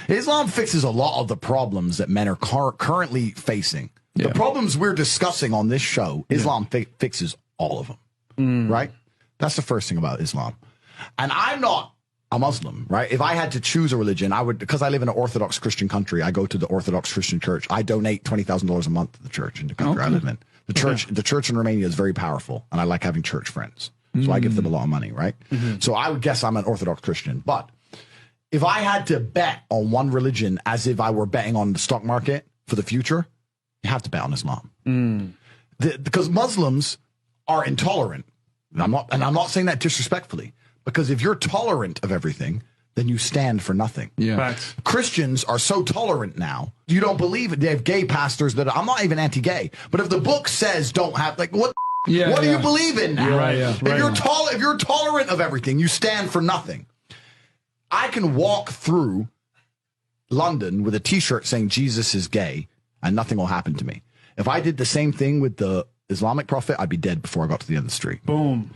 Islam fixes a lot of the problems that men are currently facing. The problems we're discussing on this show, Islam fixes all of them, right? That's the first thing about Islam. And I'm not a Muslim, right? If I had to choose a religion, I would, because I live in an Orthodox Christian country, I go to the Orthodox Christian church. I donate $20,000 a month to the church in the country I live in. The church in Romania is very powerful, and I like having church friends. So I give them a lot of money, right? So I would guess I'm an Orthodox Christian. But if I had to bet on one religion as if I were betting on the stock market for the future, you have to bet on Islam. Because Muslims are intolerant. And I'm not saying that disrespectfully. Because if you're tolerant of everything, then you stand for nothing. Facts. Christians are so tolerant now. You don't believe it. They have gay pastors that I'm not even anti-gay. But if the book says don't have, like, what do you believe in now? If you're tolerant of everything, you stand for nothing. I can walk through London with a T-shirt saying Jesus is gay, and nothing will happen to me. If I did the same thing with the Islamic prophet, I'd be dead before I got to the end of the street. Boom.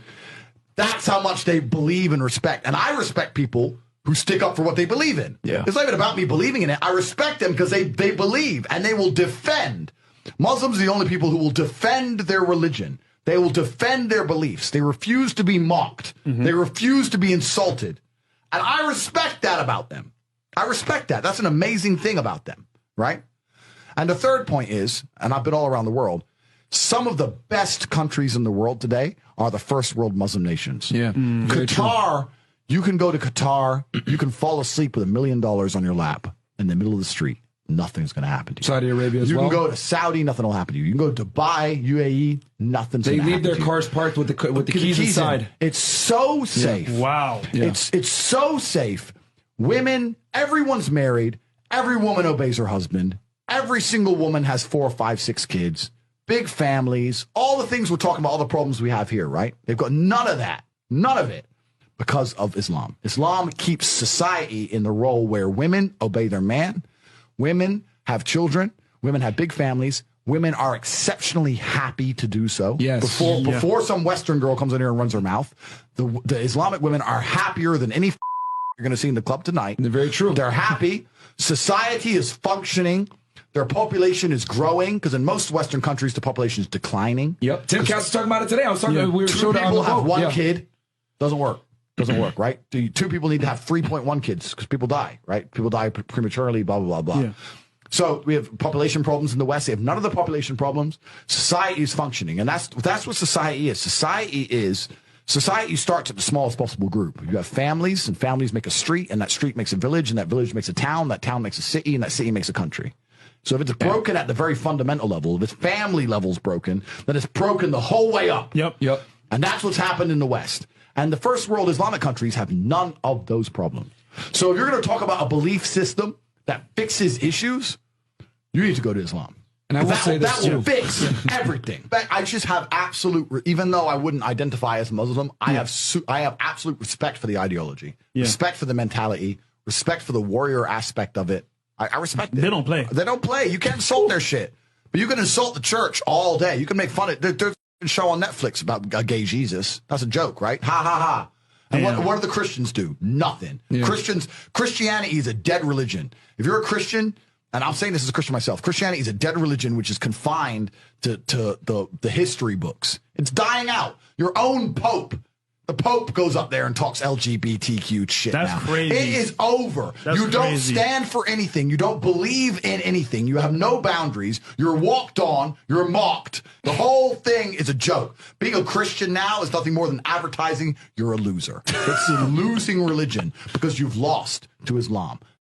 That's how much they believe and respect. And I respect people who stick up for what they believe in. It's not even about me believing in it. I respect them because they believe, and they will defend. Muslims are the only people who will defend their religion. They will defend their beliefs. They refuse to be mocked. They refuse to be insulted. And I respect that about them. I respect that. That's an amazing thing about them, right? And the third point is, and I've been all around the world, some of the best countries in the world today are the first world Muslim nations. Qatar, you can go to Qatar, you can fall asleep with $1 million on your lap in the middle of the street. Nothing's going to happen to you. Saudi Arabia as well. You well. can go to Saudi, nothing will happen to you. You can go to Dubai, UAE, nothing's going to happen to you. They leave their cars parked with the keys inside. It's so safe. Wow. It's so safe. Women, everyone's married. Every woman obeys her husband. Every single woman has 4, 5, 6 kids. Big families. All the things we're talking about, all the problems we have here, right? They've got none of that. None of it. Because of Islam. Islam keeps society in the role where women obey their man. Women have children. Women have big families. Women are exceptionally happy to do so. Before some Western girl comes in here and runs her mouth, the Islamic women are happier than any you're going to see in the club tonight. They're very true. They're happy. Society is functioning. Their population is growing because in most Western countries, the population is declining. Tim Cass was talking about it today. I was talking. We were two people have one kid. Doesn't work. Doesn't work, right? 2 people need to have 3.1 kids because people die, right? People die prematurely, blah, blah, blah, blah. So we have population problems in the West. They have none of the population problems. Society is functioning. And that's what society is. Society starts at the smallest possible group. You have families, and families make a street, and that street makes a village, and that village makes a town, that town makes a city, and that city makes a country. So if it's broken at the very fundamental level, if its family level's broken, then it's broken the whole way up. Yep. And that's what's happened in the West. And the first world Islamic countries have none of those problems. So if you're going to talk about a belief system that fixes issues, you need to go to Islam. And I will say this that will fix everything. I just have absolute, even though I wouldn't identify as Muslim, I have absolute respect for the ideology, respect for the mentality, respect for the warrior aspect of it. I respect it. They don't play. They don't play. You can't insult their shit. But you can insult the church all day. You can make fun of it. There's a show on Netflix about a gay Jesus. That's a joke, right? Ha, ha, ha. And what do the Christians do? Nothing. Christianity is a dead religion. If you're a Christian, and I'm saying this as a Christian myself, Christianity is a dead religion which is confined to the history books. It's dying out. Your own Pope. The Pope goes up there and talks LGBTQ shit now. That's crazy. It is over. You don't stand for anything. You don't believe in anything. You have no boundaries. You're walked on. You're mocked. The whole thing is a joke. Being a Christian now is nothing more than advertising. You're a loser. It's a losing religion because you've lost to Islam.